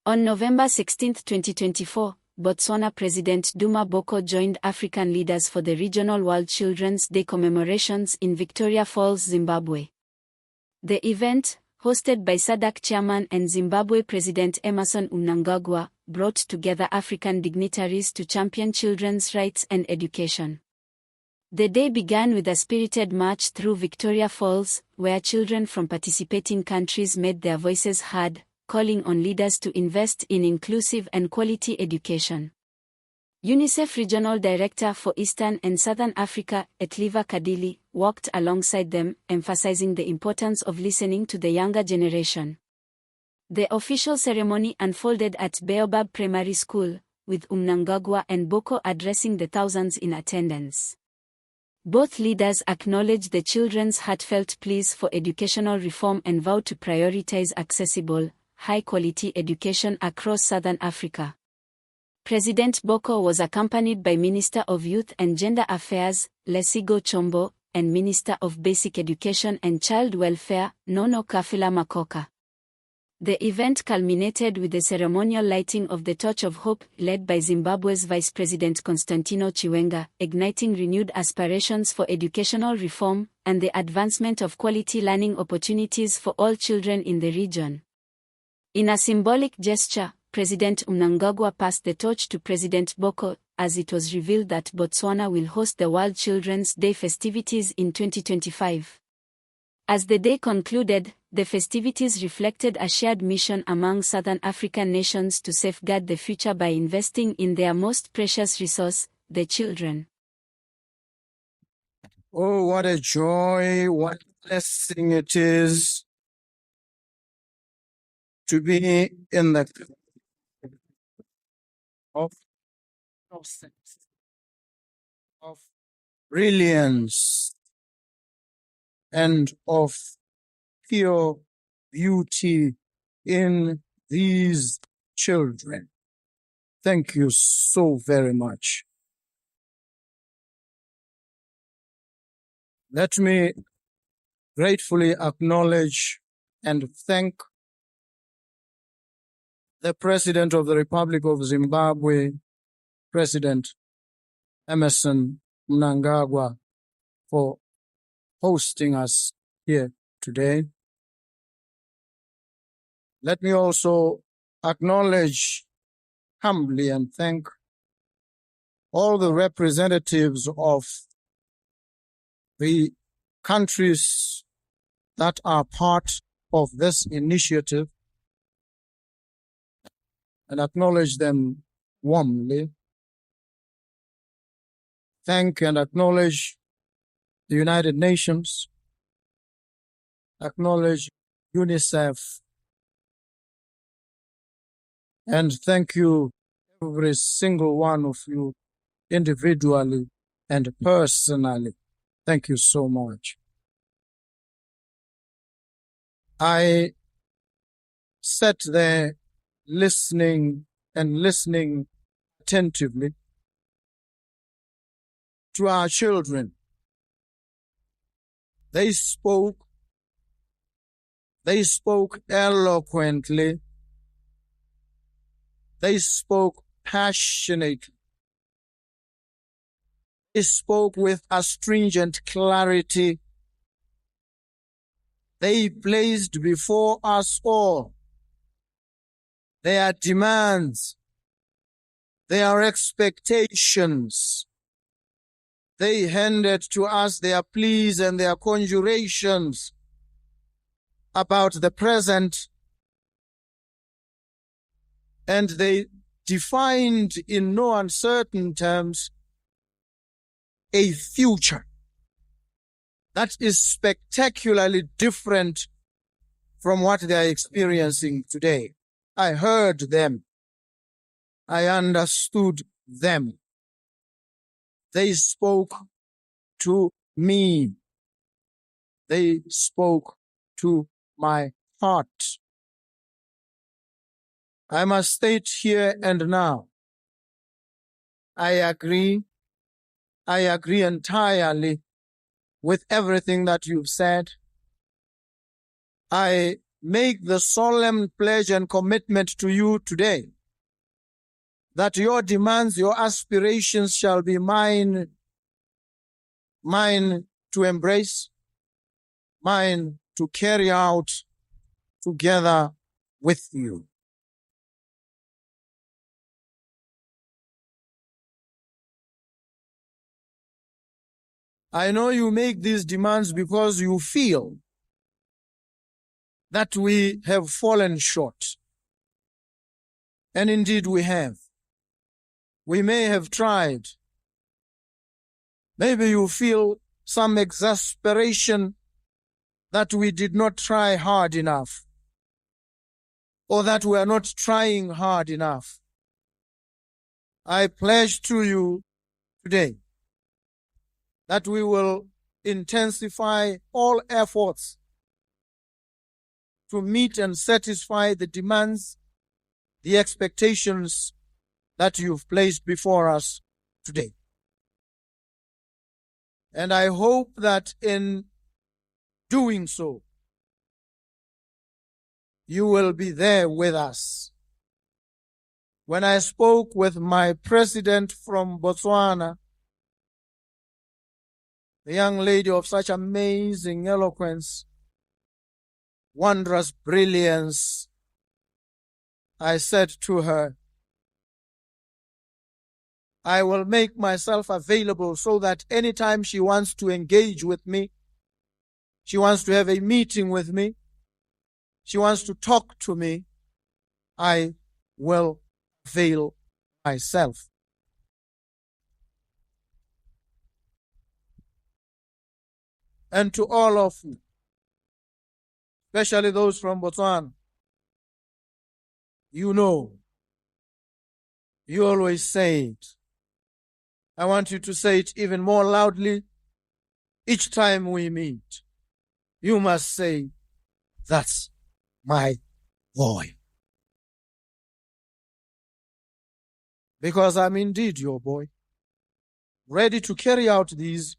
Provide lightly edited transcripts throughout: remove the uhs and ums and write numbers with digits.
On November 16, 2024, Botswana President Duma Boko joined African leaders for the regional World Children's Day commemorations in Victoria Falls, Zimbabwe. The event, hosted by SADC chairman and Zimbabwe President Emmerson Mnangagwa, brought together African dignitaries to champion children's rights and education. The day began with a spirited march through Victoria Falls, where children from participating countries made their voices heard, calling on leaders to invest in inclusive and quality education. UNICEF Regional Director for Eastern and Southern Africa, Etliva Kadili, walked alongside them, emphasizing the importance of listening to the younger generation. The official ceremony unfolded at Baobab Primary School, with Mnangagwa and Boko addressing the thousands in attendance. Both leaders acknowledged the children's heartfelt pleas for educational reform and vowed to prioritize accessible, high-quality education across Southern Africa. President Boko was accompanied by Minister of Youth and Gender Affairs, Lesigo Chombo, and Minister of Basic Education and Child Welfare, Nono Kafila Makoka. The event culminated with the ceremonial lighting of the Torch of Hope, led by Zimbabwe's Vice President Constantino Chiwenga, igniting renewed aspirations for educational reform and the advancement of quality learning opportunities for all children in the region. In a symbolic gesture, President Mnangagwa passed the torch to President Boko, as it was revealed that Botswana will host the World Children's Day festivities in 2025. As the day concluded, the festivities reflected a shared mission among Southern African nations to safeguard the future by investing in their most precious resource, the children. Oh, what a joy, what a blessing it is to be in the of brilliance and of pure beauty in these children. Thank you so very much. Let me gratefully acknowledge and thank the President of the Republic of Zimbabwe, President Emmerson Mnangagwa, for hosting us here today. Let me also acknowledge humbly and thank all the representatives of the countries that are part of this initiative and acknowledge them warmly. Thank and acknowledge the United Nations, acknowledge UNICEF, and thank you, every single one of you, individually and personally. Thank you so much. I sat there listening attentively to our children. They spoke eloquently. They spoke passionately. They spoke with astringent clarity. They placed before us all their demands, their expectations. They handed to us their pleas and their conjurations about the present, and they defined in no uncertain terms a future that is spectacularly different from what they are experiencing today. I heard them. I understood them. They spoke to me. They spoke to my heart. I must state here and now, I agree entirely with everything that you've said. I make the solemn pledge and commitment to you today that your demands, your aspirations shall be mine to embrace, mine to carry out together with you. I know you make these demands because you feel that we have fallen short. And indeed we have. We may have tried. Maybe you feel some exasperation that we did not try hard enough, or that we are not trying hard enough. I pledge to you today that we will intensify all efforts to meet and satisfy the demands, the expectations that you've placed before us today. And I hope that in doing so, you will be there with us. When I spoke with my president from Botswana, a young lady of such amazing eloquence, wondrous brilliance, I said to her, I will make myself available so that anytime she wants to engage with me, she wants to have a meeting with me, she wants to talk to me, I will avail myself. And to all of you, especially those from Botswana, you know, you always say it. I want you to say it even more loudly each time we meet. You must say, that's my boy. Because I'm indeed your boy, ready to carry out these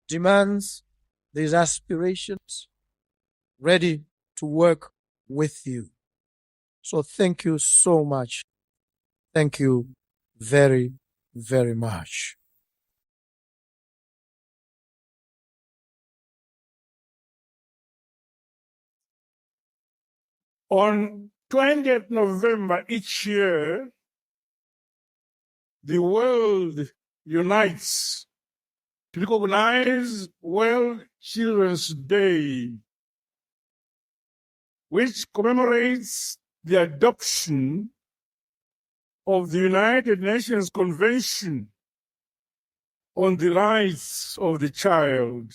demands, these aspirations, ready to work with you. So thank you so much. Thank you very, very much. On 20th November each year, the world unites to recognize World Children's Day, which commemorates the adoption of the United Nations Convention on the Rights of the Child.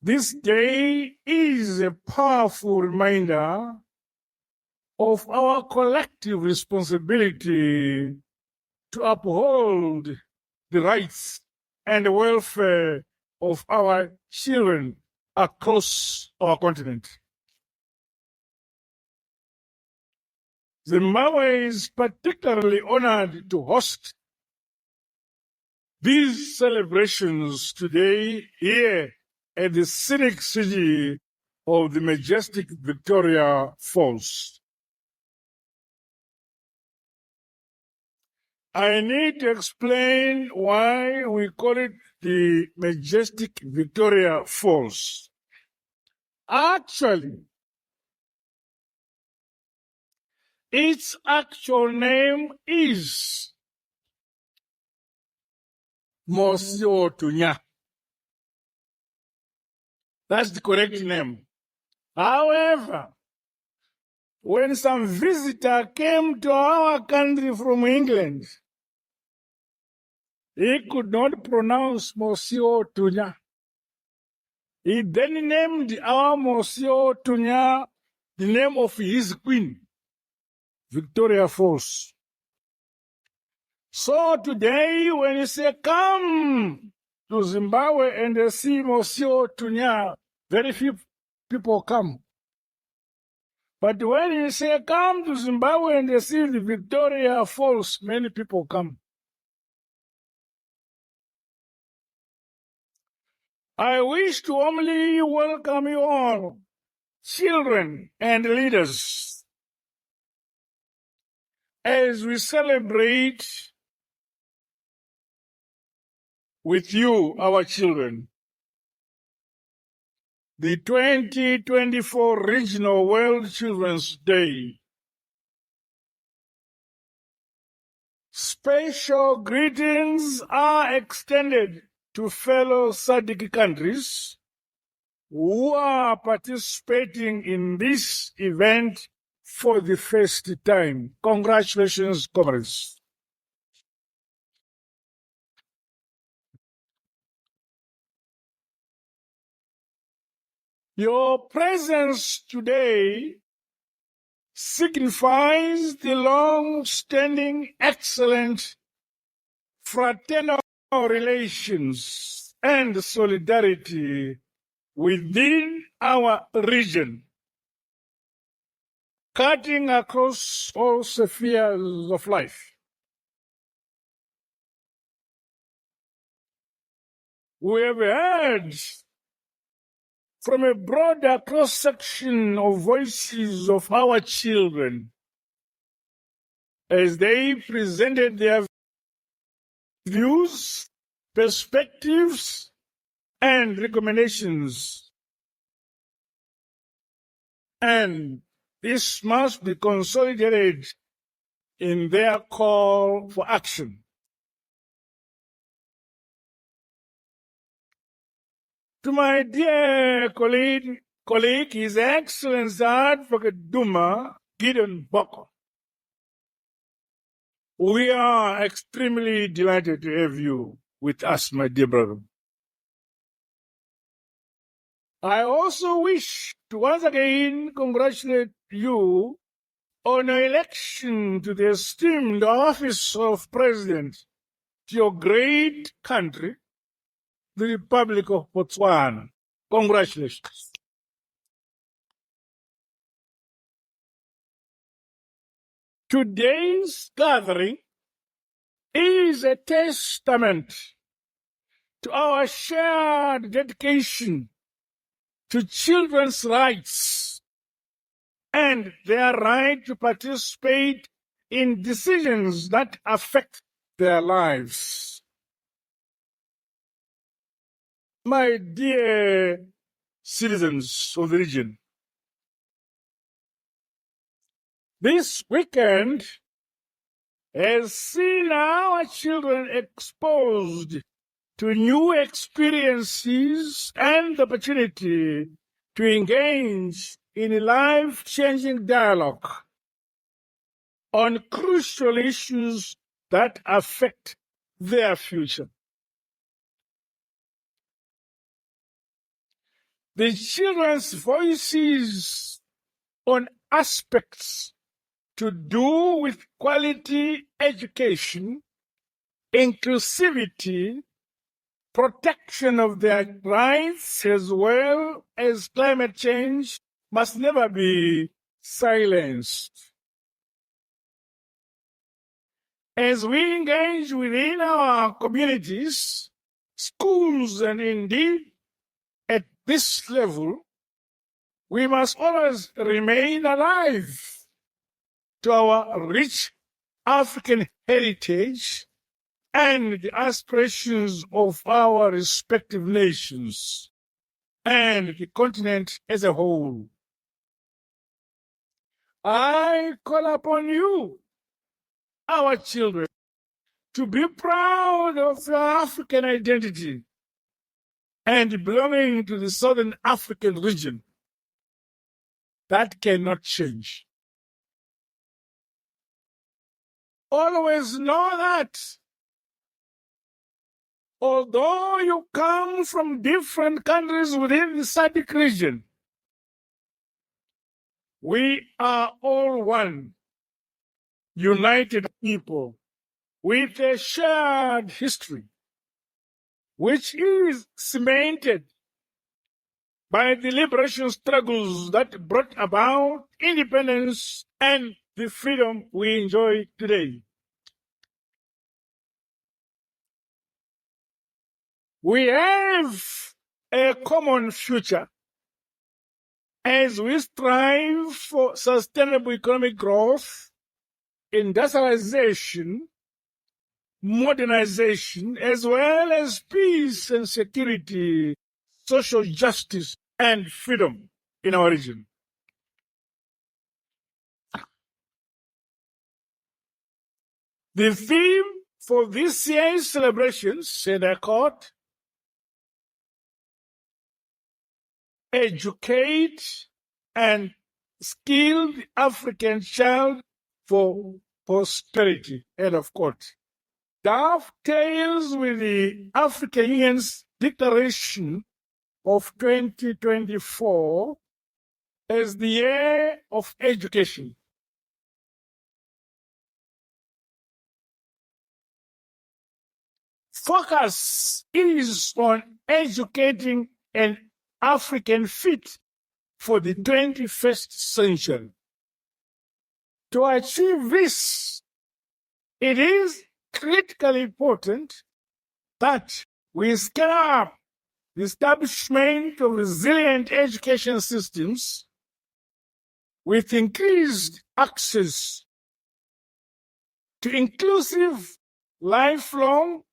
This day is a powerful reminder of our collective responsibility to uphold the rights and welfare of our children across our continent. Zimbabwe is particularly honored to host these celebrations today here at the scenic city of the majestic Victoria Falls. I need to explain why we call it the majestic Victoria Falls. Actually, its actual name is Mosiotunya. That's the correct name. However, when some visitor came to our country from England, he could not pronounce Mosiotunya. He then named our Mosiotunya the name of his queen, Victoria Falls. So today, when you say, come to Zimbabwe and see Mosiotunya, very few people come. But when you say, come to Zimbabwe and see the Victoria Falls, many people come. I wish to warmly welcome you all, children and leaders, as we celebrate with you, our children, the 2024 Regional World Children's Day. Special greetings are extended to fellow SADC countries who are participating in this event for the first time. Congratulations, comrades. Your presence today signifies the long-standing excellent fraternal relations and solidarity within our region, cutting across all spheres of life. We have heard from a broader cross-section of voices of our children as they presented their views, perspectives, and recommendations. And this must be consolidated in their call for action. To my dear colleague, His Excellency Advocate Duma Boko, we are extremely delighted to have you with us, my dear brother. I also wish to once again congratulate you on your election to the esteemed office of President to your great country, the Republic of Botswana. Congratulations. Today's gathering is a testament to our shared dedication to children's rights and their right to participate in decisions that affect their lives. My dear citizens of the region, this weekend has seen our children exposed to new experiences and the opportunity to engage in a life-changing dialogue on crucial issues that affect their future. The children's voices on aspects to do with quality education, inclusivity, protection of their rights, as well as climate change, must never be silenced. As we engage within our communities, schools, and indeed at this level, we must always remain alive to our rich African heritage and the aspirations of our respective nations and the continent as a whole. I call upon you, our children, to be proud of your African identity and belonging to the Southern African region. That cannot change. Always know that although you come from different countries within the SADC region, we are all one, united people with a shared history, which is cemented by the liberation struggles that brought about independence and the freedom we enjoy today. We have a common future as we strive for sustainable economic growth, industrialization, modernization, as well as peace and security, social justice, and freedom in our region. The theme for this year's celebrations, said I quote, educate and skill the African child for prosperity, end of quote. Dovetails with the African Union's declaration of 2024 as the year of education. Focus is on educating an African fit for the 21st century. To achieve this, it is critically important that we scale up the establishment of resilient education systems with increased access to inclusive, lifelong,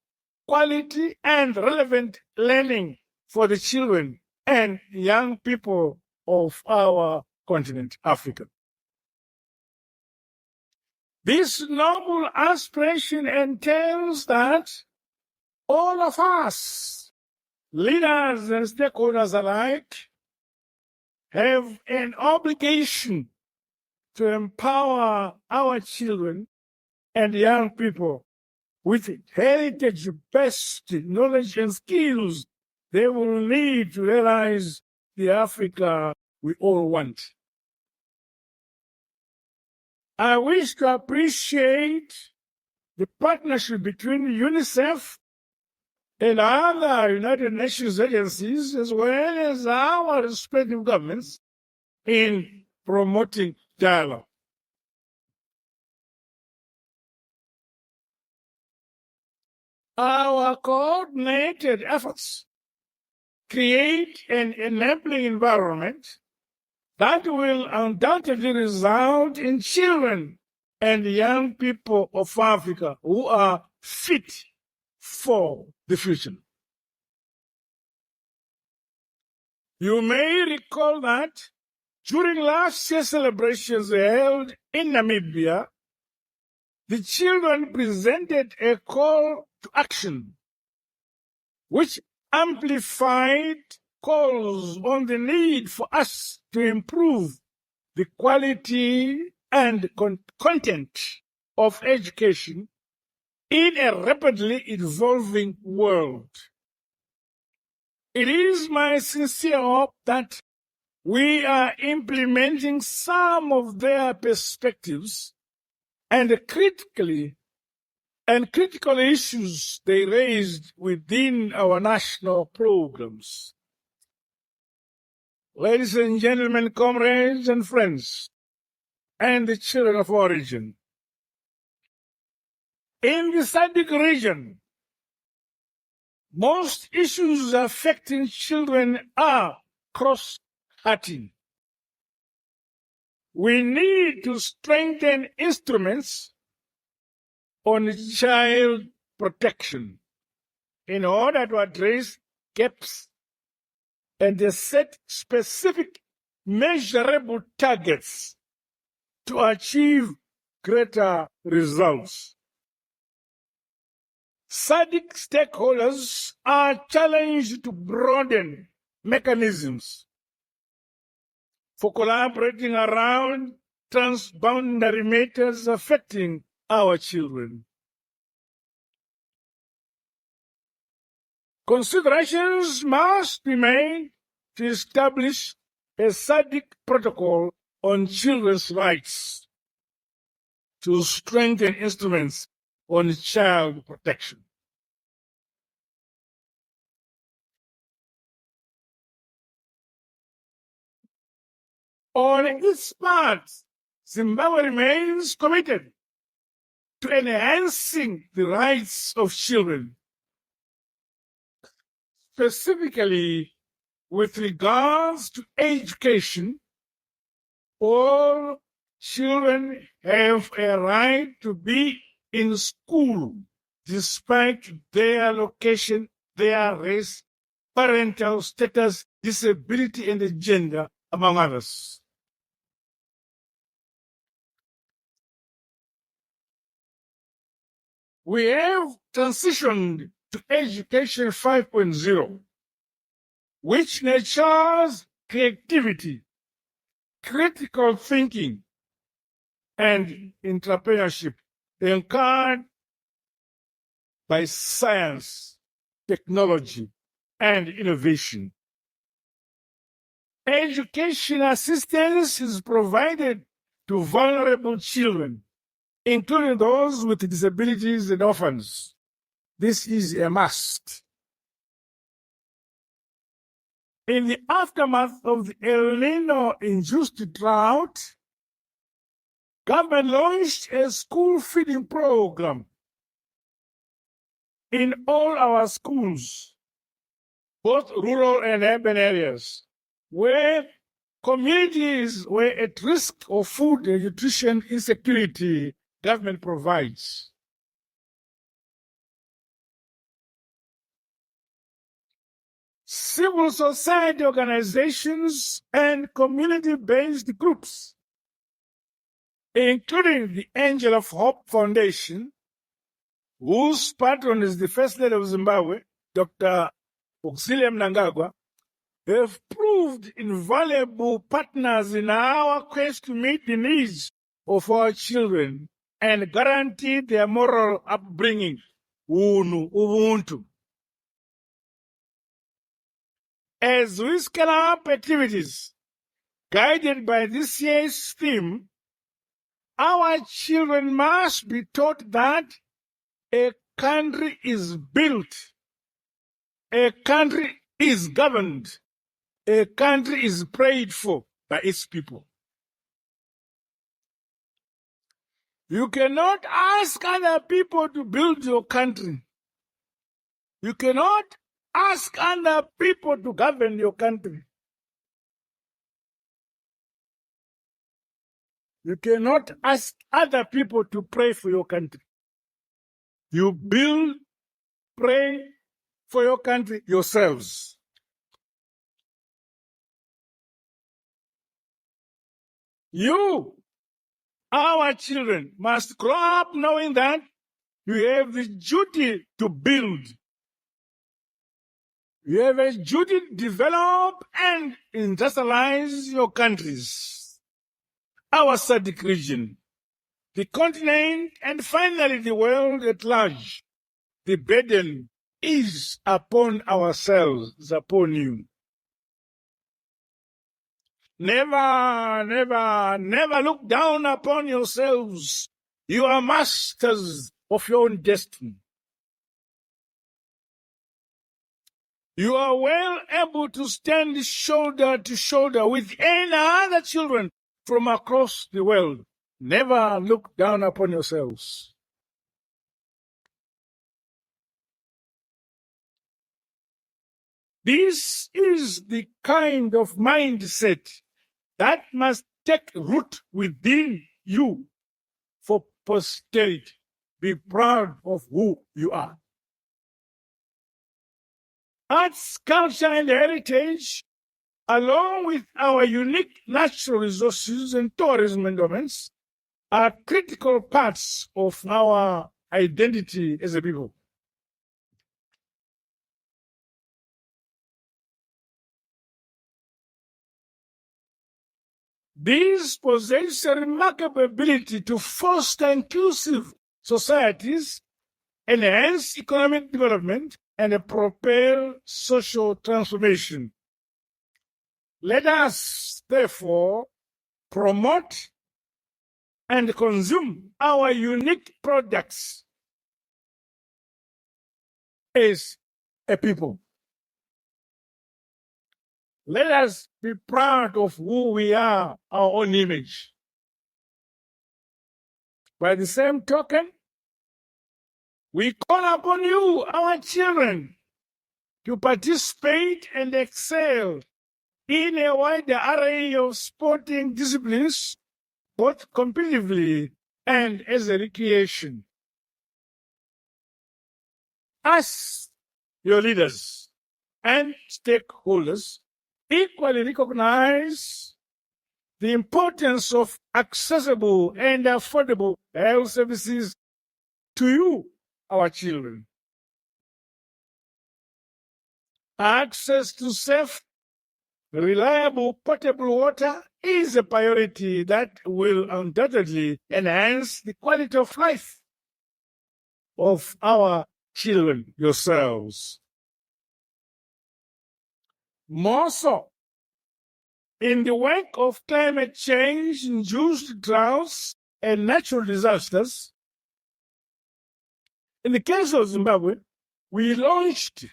quality, and relevant learning for the children and young people of our continent, Africa. This noble aspiration entails that all of us, leaders and stakeholders alike, have an obligation to empower our children and young people with heritage-based knowledge and skills they will need to realize the Africa we all want. I wish to appreciate the partnership between UNICEF and other United Nations agencies, as well as our respective governments, in promoting dialogue. Our coordinated efforts create an enabling environment that will undoubtedly result in children and young people of Africa who are fit for the future. You may recall that during last year's celebrations held in Namibia, the children presented a call to action, which amplified calls on the need for us to improve the quality and content of education in a rapidly evolving world. It is my sincere hope that we are implementing some of their perspectives and critical issues they raised within our national programs. Ladies and gentlemen, comrades and friends, and the children of our region, in the SADC region, most issues affecting children are cross-cutting. We need to strengthen instruments on child protection in order to address gaps and to set specific measurable targets to achieve greater results. SADC stakeholders are challenged to broaden mechanisms for collaborating around transboundary matters affecting our children. Considerations must be made to establish a SADC protocol on children's rights to strengthen instruments on child protection. On its part, Zimbabwe remains committed to enhancing the rights of children, specifically with regards to education, all children have a right to be in school despite their location, their race, parental status, disability, and gender, among others. We have transitioned to Education 5.0, which nurtures creativity, critical thinking, and entrepreneurship, encouraged by science, technology, and innovation. Education assistance is provided to vulnerable children, including those with disabilities and orphans. This is a must. In the aftermath of the El Nino-induced drought, government launched a school feeding program in all our schools, both rural and urban areas, where communities were at risk of food and nutrition insecurity. Government provides. Civil society organizations and community-based groups, including the Angel of Hope Foundation, whose patron is the First Lady of Zimbabwe, Dr. Mnangagwa, have proved invaluable partners in our quest to meet the needs of our children and guarantee their moral upbringing, Ubuntu. As we scale up activities guided by this year's theme, our children must be taught that a country is built, a country is governed, a country is prayed for by its people. You cannot ask other people to build your country. You cannot ask other people to govern your country. You cannot ask other people to pray for your country. You build, pray for your country yourselves. You, our children, must grow up knowing that you have the duty to build. You have a duty to develop and industrialize your countries. Our SADC region, the continent, and finally the world at large. The burden is upon ourselves, upon you. Never, never, never look down upon yourselves. You are masters of your own destiny. You are well able to stand shoulder to shoulder with any other children from across the world. Never look down upon yourselves. This is the kind of mindset that must take root within you for posterity. Be proud of who you are. Arts, culture, and heritage, along with our unique natural resources and tourism endowments, are critical parts of our identity as a people. These possess a remarkable ability to foster inclusive societies, enhance economic development, and propel social transformation. Let us, therefore, promote and consume our unique products as a people. Let us be proud of who we are, our own image. By the same token, we call upon you, our children, to participate and excel in a wide array of sporting disciplines, both competitively and as a recreation. Us, your leaders and stakeholders, equally recognize the importance of accessible and affordable health services to you, our children. Access to safe, reliable, potable water is a priority that will undoubtedly enhance the quality of life of our children, yourselves. More so, in the wake of climate change-induced droughts and natural disasters, in the case of Zimbabwe, we launched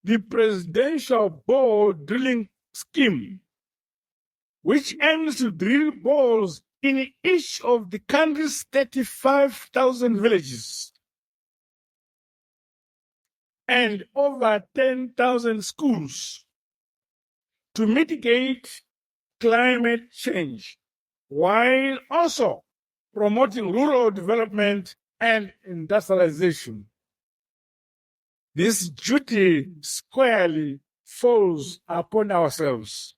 the Presidential Bore Drilling Scheme, which aims to drill bores in each of the country's 35,000 villages and over 10,000 schools to mitigate climate change, while also promoting rural development and industrialization. This duty squarely falls upon ourselves.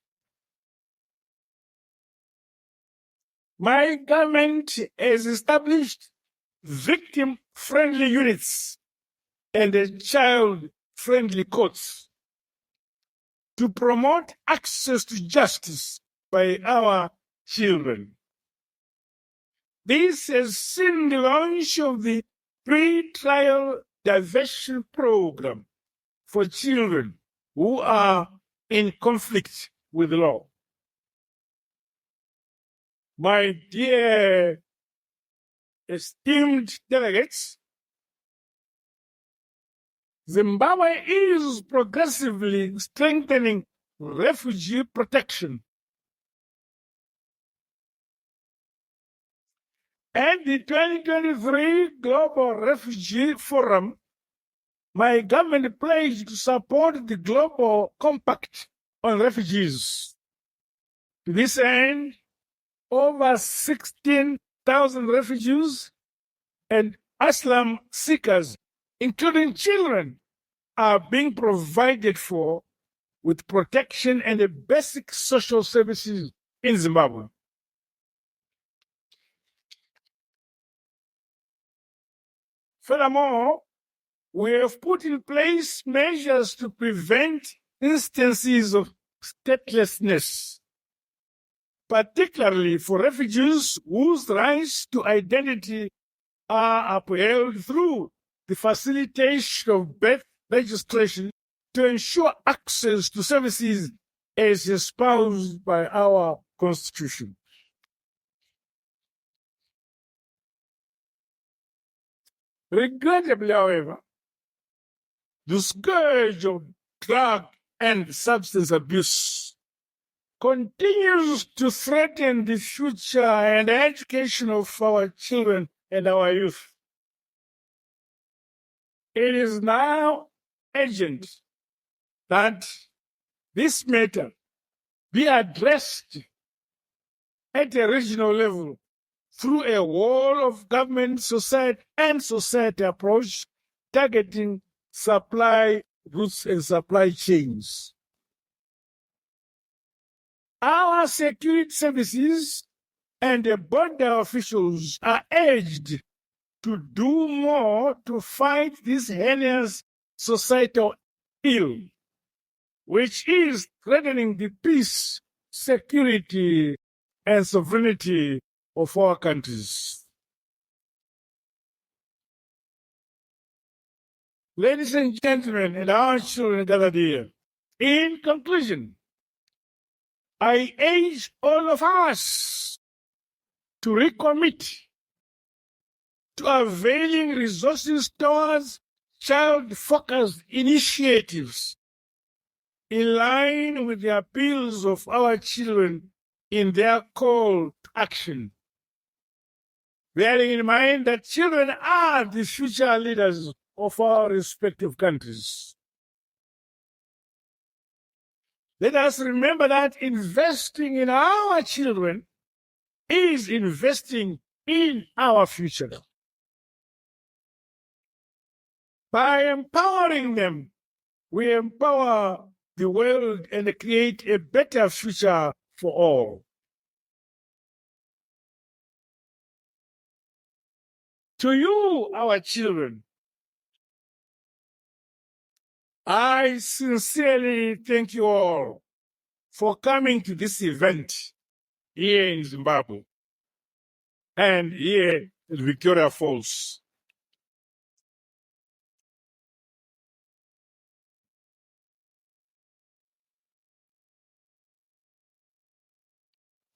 My government has established victim-friendly units and child-friendly courts to promote access to justice by our children. This has seen the launch of the pre-trial diversion program for children who are in conflict with the law. My dear esteemed delegates, Zimbabwe is progressively strengthening refugee protection. At the 2023 Global Refugee Forum, my government pledged to support the Global Compact on Refugees. To this end, over 16,000 refugees and asylum seekers, including children, are being provided for with protection and basic social services in Zimbabwe. Furthermore, we have put in place measures to prevent instances of statelessness, particularly for refugees whose rights to identity are upheld through the facilitation of birth registration to ensure access to services as espoused by our Constitution. Regrettably, however, the scourge of drug and substance abuse continues to threaten the future and education of our children and our youth. It is now urgent that this matter be addressed at a regional level through a whole of government, society approach targeting supply routes and supply chains. Our security services and the border officials are urged to do more to fight this heinous societal ill, which is threatening the peace, security, and sovereignty of our countries. Ladies and gentlemen, and our children gathered here, in conclusion, I urge all of us to recommit to availing resources towards child-focused initiatives in line with the appeals of our children in their call to action, bearing in mind that children are the future leaders of our respective countries. Let us remember that investing in our children is investing in our future. By empowering them, we empower the world and create a better future for all. To you, our children, I sincerely thank you all for coming to this event here in Zimbabwe and here at Victoria Falls.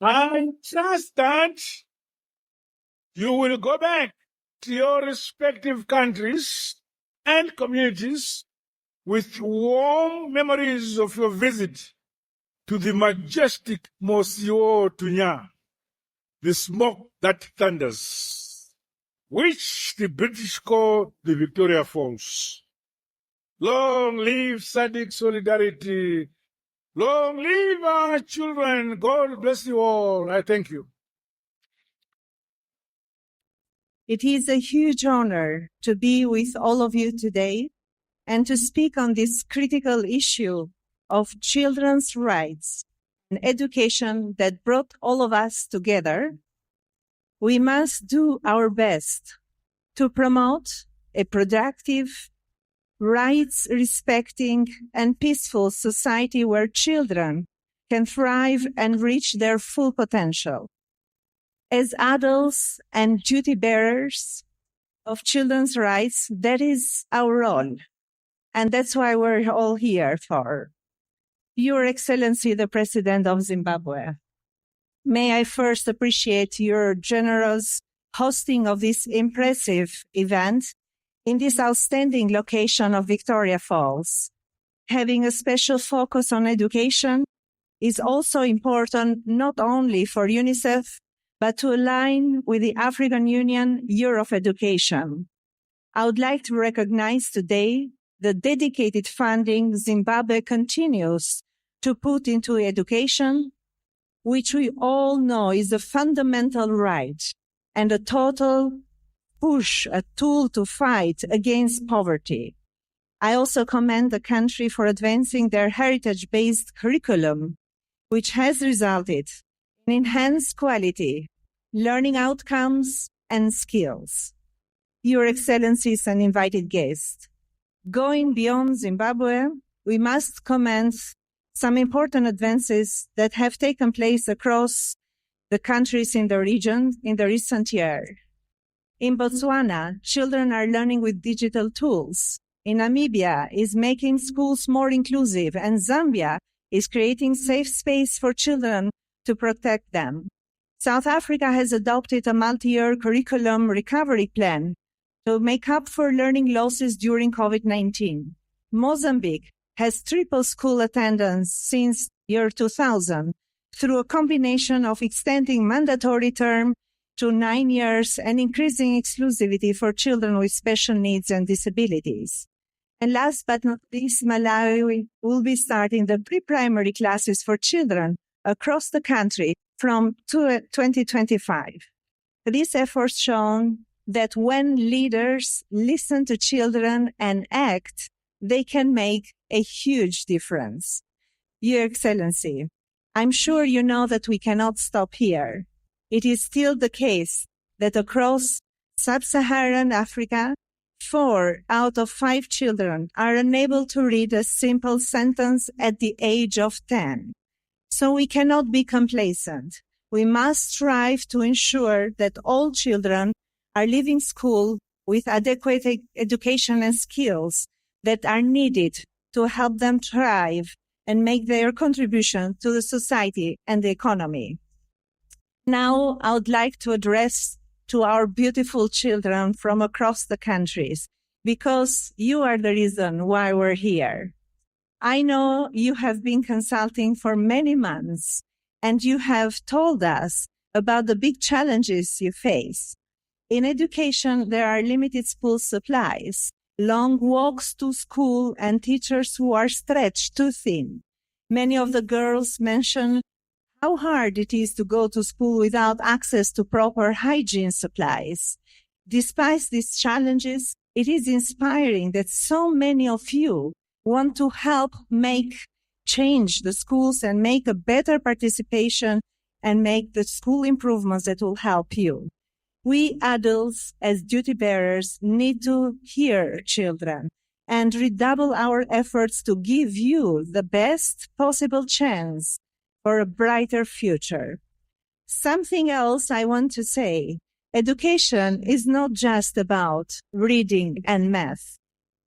I trust that you will go back to your respective countries and communities with warm memories of your visit to the majestic Mosio Tunya, the smoke that thunders, which the British call the Victoria Falls. Long live SADC solidarity. Long live our children. God bless you all. I thank you. It is a huge honor to be with all of you today and to speak on this critical issue of children's rights and education that brought all of us together. We must do our best to promote a productive, rights-respecting, and peaceful society where children can thrive and reach their full potential. As adults and duty bearers of children's rights, that is our role. And that's why we're all here for. Your Excellency, the President of Zimbabwe, may I first appreciate your generous hosting of this impressive event in this outstanding location of Victoria Falls. Having a special focus on education is also important not only for UNICEF, but to align with the African Union Year of Education. I would like to recognize today the dedicated funding Zimbabwe continues to put into education, which we all know is a fundamental right and a total push, a tool to fight against poverty. I also commend the country for advancing their heritage-based curriculum, which has resulted in enhanced quality, learning outcomes, and skills. Your Excellencies and invited guests, going beyond Zimbabwe, we must commend some important advances that have taken place across the countries in the region in the recent year. In Botswana, children are learning with digital tools. In Namibia is making schools more inclusive, and Zambia is creating safe space for children to protect them. South Africa has adopted a multi-year curriculum recovery plan to make up for learning losses during COVID-19. Mozambique has tripled school attendance since year 2000 through a combination of extending mandatory term to 9 years and increasing exclusivity for children with special needs and disabilities. And last but not least, Malawi will be starting the pre-primary classes for children across the country from 2025. These efforts shown that when leaders listen to children and act, they can make a huge difference. Your Excellency, I'm sure you know that we cannot stop here. It is still the case that across sub-Saharan Africa, 4 out of 5 children are unable to read a simple sentence at the age of 10. So we cannot be complacent. We must strive to ensure that all children are leaving school with adequate education and skills that are needed to help them thrive and make their contribution to the society and the economy. Now, I would like to address to our beautiful children from across the countries, because you are the reason why we're here. I know you have been consulting for many months, and you have told us about the big challenges you face. In education, there are limited school supplies, long walks to school, and teachers who are stretched too thin. Many of the girls mention how hard it is to go to school without access to proper hygiene supplies. Despite these challenges, it is inspiring that so many of you want to help change the schools and make a better participation and make the school improvements that will help you. We adults, as duty bearers, need to hear children and redouble our efforts to give you the best possible chance for a brighter future. Something else I want to say. Education is not just about reading and math.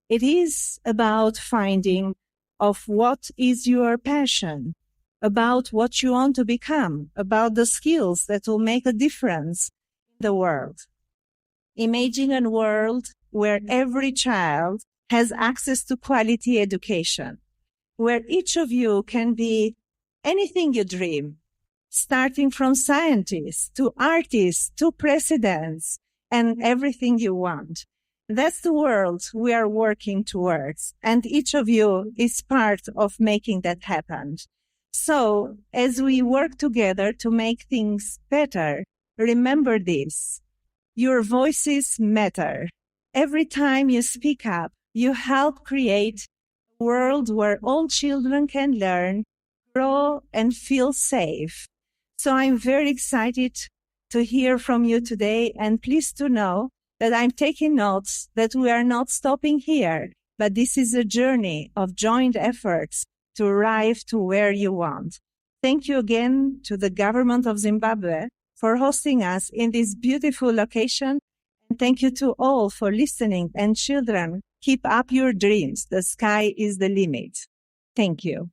It is about finding of what is your passion, about what you want to become, about the skills that will make a difference in the world. Imagine a world where every child has access to quality education, where each of you can be anything you dream, starting from scientists to artists to presidents and everything you want. That's the world we are working towards, and each of you is part of making that happen. So, as we work together to make things better, remember this. Your voices matter. Every time you speak up, you help create a world where all children can learn, grow, and feel safe. So I'm very excited to hear from you today, and pleased to know that I'm taking notes that we are not stopping here, but this is a journey of joint efforts to arrive to where you want. Thank you again to the government of Zimbabwe for hosting us in this beautiful location. And thank you to all for listening. And children, keep up your dreams. The sky is the limit. Thank you.